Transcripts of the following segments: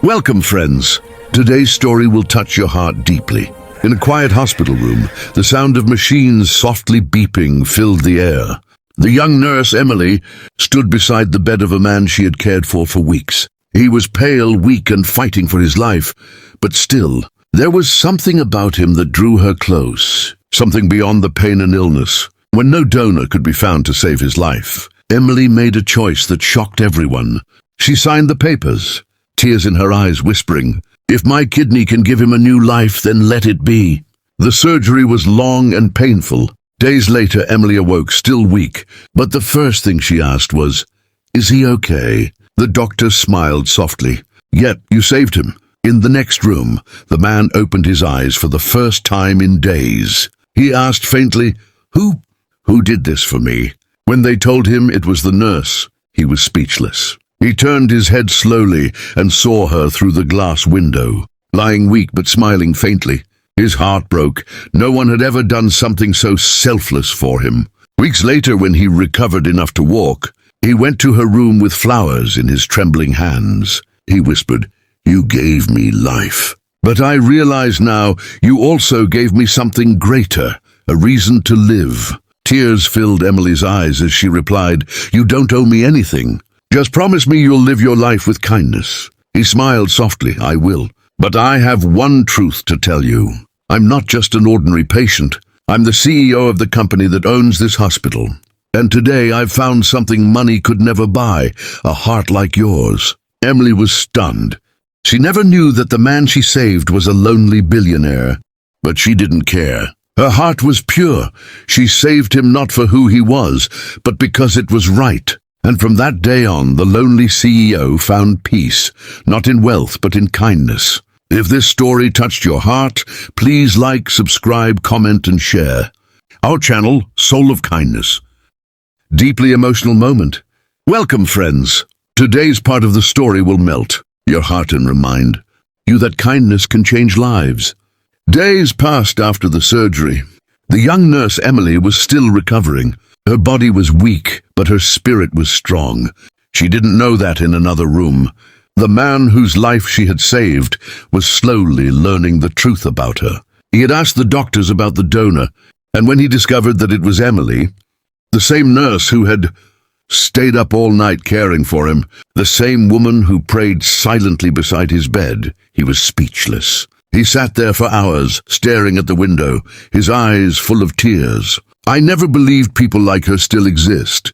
Welcome, friends. Today's story will touch your heart deeply. In a quiet hospital room, the sound of machines softly beeping filled the air. The young nurse, Emily, stood beside the bed of a man she had cared for weeks. He was pale, weak, and fighting for his life, but still, there was something about him that drew her close, something beyond the pain and illness. When no donor could be found to save his life, Emily made a choice that shocked everyone. She signed the papers, tears in her eyes whispering, "If my kidney can give him a new life, then let it be." The surgery was long and painful. Days later, Emily awoke, still weak, but the first thing she asked was, "Is he okay?" The doctor smiled softly. "Yet, you saved him." In the next room, the man opened his eyes for the first time in days. He asked faintly, Who did this for me?" When they told him it was the nurse, he was speechless. He turned his head slowly and saw her through the glass window, lying weak but smiling faintly. His heart broke. No one had ever done something so selfless for him. Weeks later, when he recovered enough to walk, he went to her room with flowers in his trembling hands. He whispered, "You gave me life. But I realize now you also gave me something greater, a reason to live." Tears filled Emily's eyes as she replied, "You don't owe me anything. Just promise me you'll live your life with kindness." He smiled softly, "I will. But I have one truth to tell you. I'm not just an ordinary patient. I'm the CEO of the company that owns this hospital. And today I've found something money could never buy, a heart like yours." Emily was stunned. She never knew that the man she saved was a lonely billionaire, but she didn't care. Her heart was pure. She saved him not for who he was, but because it was right. And from that day on, the lonely CEO found peace, not in wealth, but in kindness. If this story touched your heart, please like, subscribe, comment, and share. Our channel, Soul of Kindness. Deeply emotional moment. Welcome, friends. Today's part of the story will melt your heart and remind you that kindness can change lives. Days passed after the surgery. The young nurse Emily was still recovering. Her body was weak, but her spirit was strong. She didn't know that in another room. The man whose life she had saved was slowly learning the truth about her. He had asked the doctors about the donor, and when he discovered that it was Emily, the same nurse who had stayed up all night caring for him, the same woman who prayed silently beside his bed, he was speechless. He sat there for hours, staring at the window, his eyes full of tears. "I never believed people like her still exist,"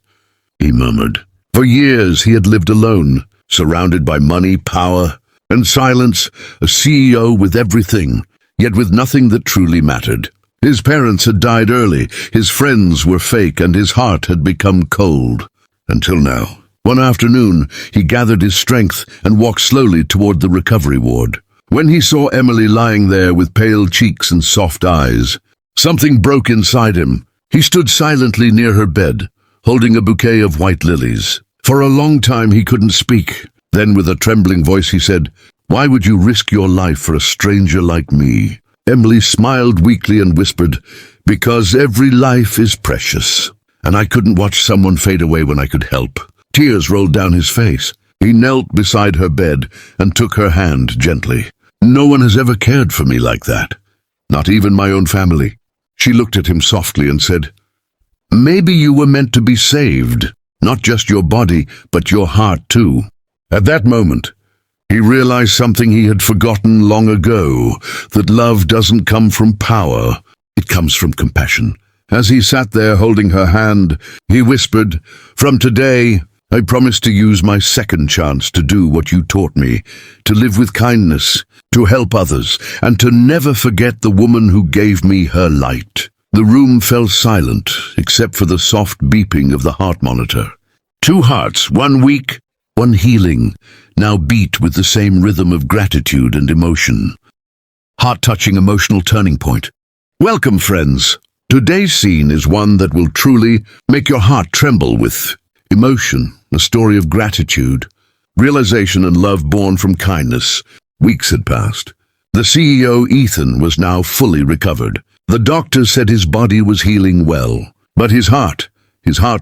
he murmured. For years he had lived alone, surrounded by money, power, and silence, a CEO with everything, yet with nothing that truly mattered. His parents had died early, his friends were fake, and his heart had become cold. Until now. One afternoon, he gathered his strength and walked slowly toward the recovery ward. When he saw Emily lying there with pale cheeks and soft eyes, something broke inside him. He stood silently near her bed, holding a bouquet of white lilies. For a long time he couldn't speak. Then with a trembling voice he said, "Why would you risk your life for a stranger like me?" Emily smiled weakly and whispered, "Because every life is precious, and I couldn't watch someone fade away when I could help." Tears rolled down his face. He knelt beside her bed and took her hand gently. "No one has ever cared for me like that, not even my own family." She looked at him softly and said, "Maybe you were meant to be saved, not just your body, but your heart too." At that moment, he realized something he had forgotten long ago, that love doesn't come from power, it comes from compassion. As he sat there holding her hand, he whispered, "From today, I promise to use my second chance to do what you taught me, to live with kindness, to help others, and to never forget the woman who gave me her light." The room fell silent, except for the soft beeping of the heart monitor. Two hearts, one weak, one healing, now beat with the same rhythm of gratitude and emotion. Heart-touching emotional turning point. Welcome, friends. Today's scene is one that will truly make your heart tremble with emotion, a story of gratitude, realization and love born from kindness. Weeks had passed. The CEO, Ethan, was now fully recovered. The doctor said his body was healing well, but his heart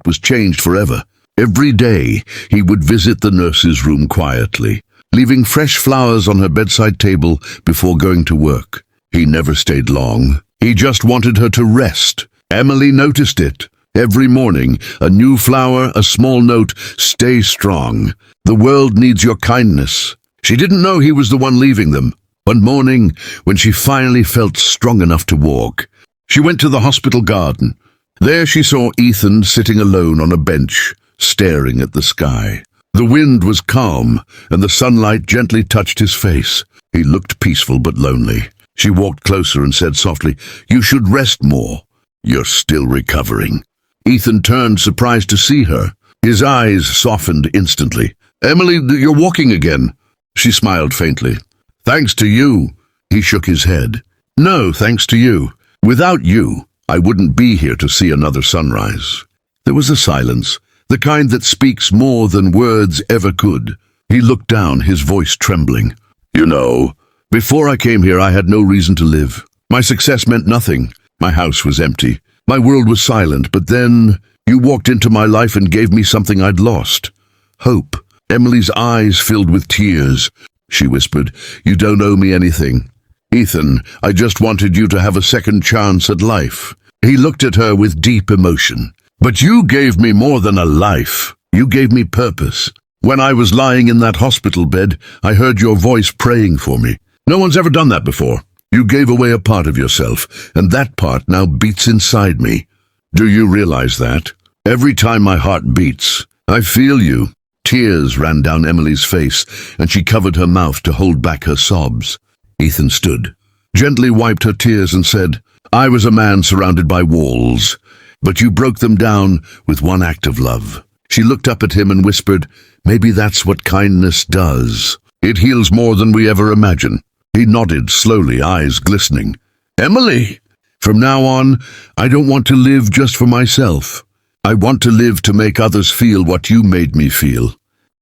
was changed forever. Every day, he would visit the nurse's room quietly, leaving fresh flowers on her bedside table before going to work. He never stayed long. He just wanted her to rest. Emily noticed it. Every morning, a new flower, a small note, "Stay strong. The world needs your kindness." She didn't know he was the one leaving them. One morning, when she finally felt strong enough to walk, she went to the hospital garden. There she saw Ethan sitting alone on a bench, staring at the sky. The wind was calm, and the sunlight gently touched his face. He looked peaceful but lonely. She walked closer and said softly, "You should rest more. You're still recovering." Ethan turned, surprised to see her. His eyes softened instantly. "Emily, you're walking again." She smiled faintly. "Thanks to you." He shook his head. "No, thanks to you. Without you, I wouldn't be here to see another sunrise." There was a silence, the kind that speaks more than words ever could. He looked down, his voice trembling. "You know, before I came here, I had no reason to live. My success meant nothing. My house was empty. My world was silent, but then you walked into my life and gave me something I'd lost. Hope." Emily's eyes filled with tears. She whispered, "You don't owe me anything. Ethan, I just wanted you to have a second chance at life." He looked at her with deep emotion. "But you gave me more than a life. You gave me purpose. When I was lying in that hospital bed, I heard your voice praying for me. No one's ever done that before. You gave away a part of yourself, and that part now beats inside me. Do you realize that? Every time my heart beats, I feel you." Tears ran down Emily's face, and she covered her mouth to hold back her sobs. Ethan stood, gently wiped her tears and said, "I was a man surrounded by walls, but you broke them down with one act of love." She looked up at him and whispered, "Maybe that's what kindness does. It heals more than we ever imagine." He nodded slowly, eyes glistening. "Emily, from now on, I don't want to live just for myself. I want to live to make others feel what you made me feel,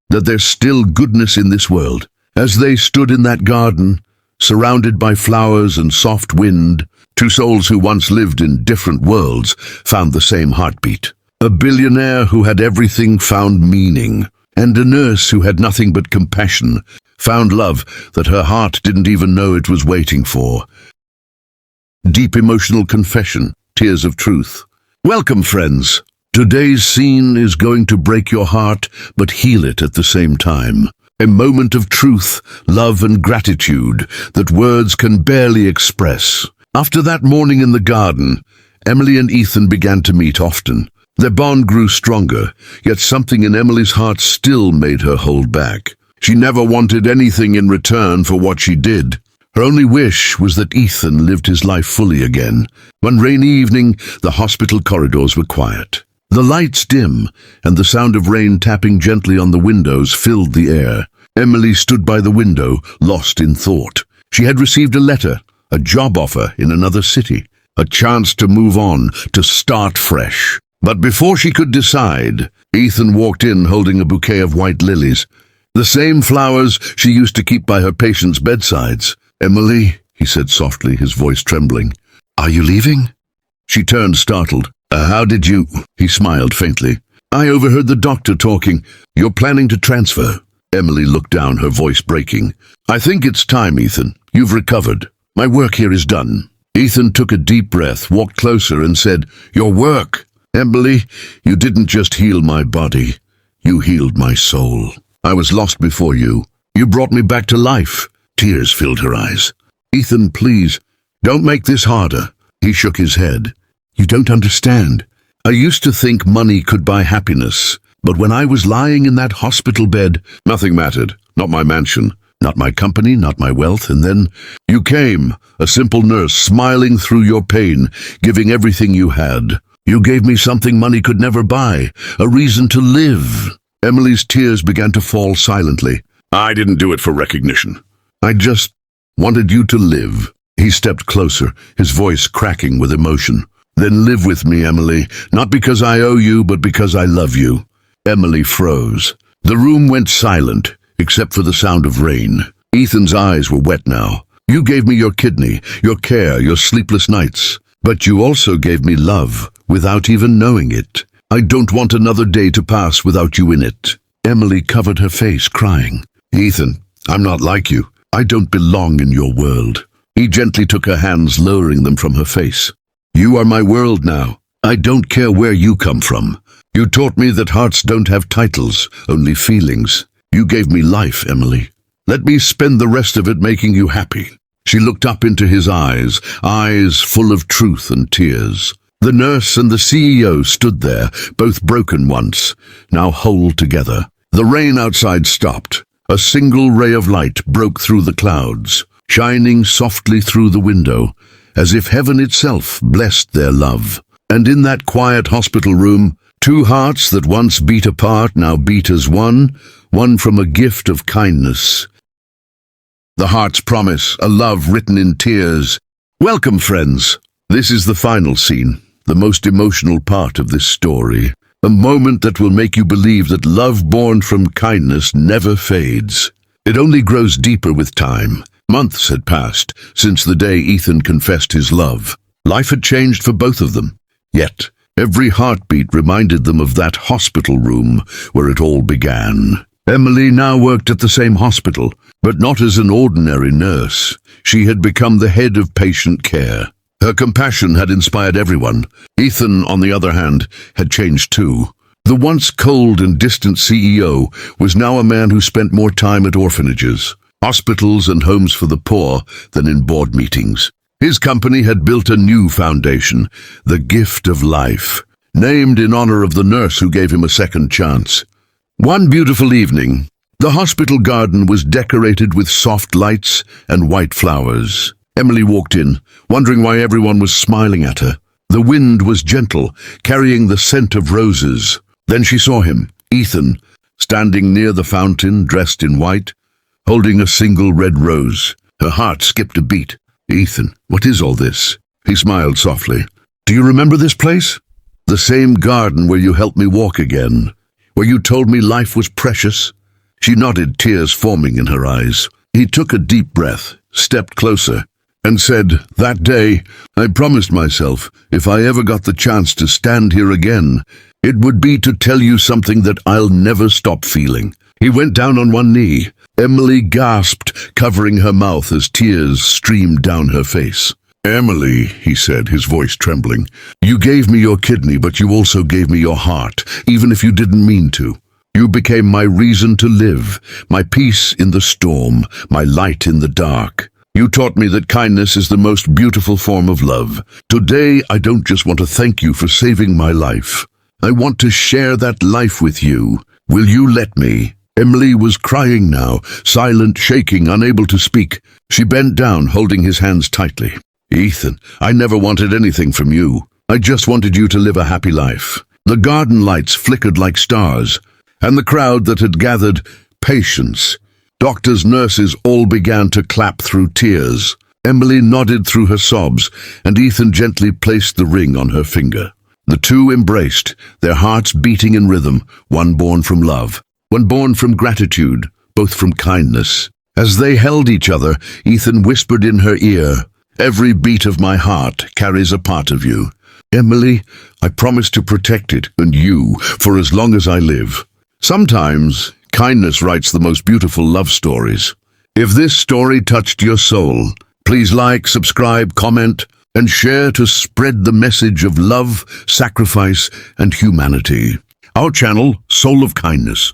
that there's still goodness in this world." As they stood in that garden, surrounded by flowers and soft wind, two souls who once lived in different worlds found the same heartbeat. A billionaire who had everything found meaning, and a nurse who had nothing but compassion found love that her heart didn't even know it was waiting for. Deep emotional confession, tears of truth. Welcome, friends. Today's scene is going to break your heart, but heal it at the same time. A moment of truth, love, and gratitude that words can barely express. After that morning in the garden, Emily and Ethan began to meet often. Their bond grew stronger, yet something in Emily's heart still made her hold back. She never wanted anything in return for what she did. Her only wish was that Ethan lived his life fully again. One rainy evening, the hospital corridors were quiet. The lights dim, and the sound of rain tapping gently on the windows filled the air. Emily stood by the window, lost in thought. She had received a letter, a job offer in another city, a chance to move on, to start fresh. But before she could decide, Ethan walked in holding a bouquet of white lilies, the same flowers she used to keep by her patients' bedsides. "Emily," he said softly, his voice trembling, "are you leaving?" She turned, startled. How did you—" He smiled faintly. "I overheard the doctor talking. You're planning to transfer." Emily looked down, her voice breaking. "I think it's time, Ethan. You've recovered. My work here is done." Ethan took a deep breath, walked closer and said, "Your work? Emily, you didn't just heal my body. You healed my soul. I was lost before you. You brought me back to life." Tears filled her eyes. "Ethan, please, don't make this harder." He shook his head. "You don't understand. I used to think money could buy happiness, but when I was lying in that hospital bed, nothing mattered. Not my mansion, not my company, not my wealth. And then you came, a simple nurse, smiling through your pain, giving everything you had. You gave me something money could never buy, a reason to live." Emily's tears began to fall silently. "I didn't do it for recognition. I just wanted you to live." He stepped closer, his voice cracking with emotion. "Then live with me, Emily, not because I owe you, but because I love you." Emily froze. The room went silent, except for the sound of rain. Ethan's eyes were wet now. "You gave me your kidney, your care, your sleepless nights. But you also gave me love, without even knowing it. I don't want another day to pass without you in it." Emily covered her face, crying. "Ethan, I'm not like you. I don't belong in your world. He gently took her hands, lowering them from her face. You are my world now. I don't care where you come from. You taught me that hearts don't have titles, only feelings. You gave me life, Emily. Let me spend the rest of it making you happy. She looked up into his eyes full of truth and tears. The nurse and the CEO stood there, both broken once, now whole together. The rain outside stopped. A single ray of light broke through the clouds, shining softly through the window, as if heaven itself blessed their love. And in that quiet hospital room, two hearts that once beat apart now beat as one from a gift of kindness. The heart's promise, a love written in tears. Welcome, friends. This is the final scene, the most emotional part of this story. A moment that will make you believe that love born from kindness never fades. It only grows deeper with time. Months had passed since the day Ethan confessed his love. Life had changed for both of them. Yet, every heartbeat reminded them of that hospital room where it all began. Emily now worked at the same hospital, but not as an ordinary nurse. She had become the head of patient care. Her compassion had inspired everyone. Ethan, on the other hand, had changed too. The once cold and distant CEO was now a man who spent more time at orphanages, hospitals and homes for the poor than in board meetings. His company had built a new foundation, the gift of life, named in honor of the nurse who gave him a second chance. One beautiful evening, the hospital garden was decorated with soft lights and white flowers. Emily walked in, wondering why everyone was smiling at her. The wind was gentle, carrying the scent of roses. Then she saw him, Ethan, standing near the fountain, dressed in white, holding a single red rose. Her heart skipped a beat. Ethan, what is all this? He smiled softly. Do you remember this place? The same garden where you helped me walk again, where you told me life was precious? She nodded, tears forming in her eyes. He took a deep breath, stepped closer, and said, that day, I promised myself, if I ever got the chance to stand here again, it would be to tell you something that I'll never stop feeling. He went down on one knee. Emily gasped, covering her mouth as tears streamed down her face. Emily, he said, his voice trembling, you gave me your kidney, but you also gave me your heart, even if you didn't mean to. You became my reason to live, my peace in the storm, my light in the dark. You taught me that kindness is the most beautiful form of love. Today, I don't just want to thank you for saving my life. I want to share that life with you. Will you let me? Emily was crying now, silent, shaking, unable to speak. She bent down, holding his hands tightly. Ethan, I never wanted anything from you. I just wanted you to live a happy life. The garden lights flickered like stars, and the crowd that had gathered, patience. Doctors, nurses, all began to clap through tears. Emily nodded through her sobs, and Ethan gently placed the ring on her finger. The two embraced, their hearts beating in rhythm, one born from love, one born from gratitude, both from kindness. As they held each other, Ethan whispered in her ear, every beat of my heart carries a part of you. Emily, I promise to protect it, and you, for as long as I live. Sometimes, kindness writes the most beautiful love stories. If this story touched your soul, please like, subscribe, comment, and share to spread the message of love, sacrifice, and humanity. Our channel, Soul of Kindness.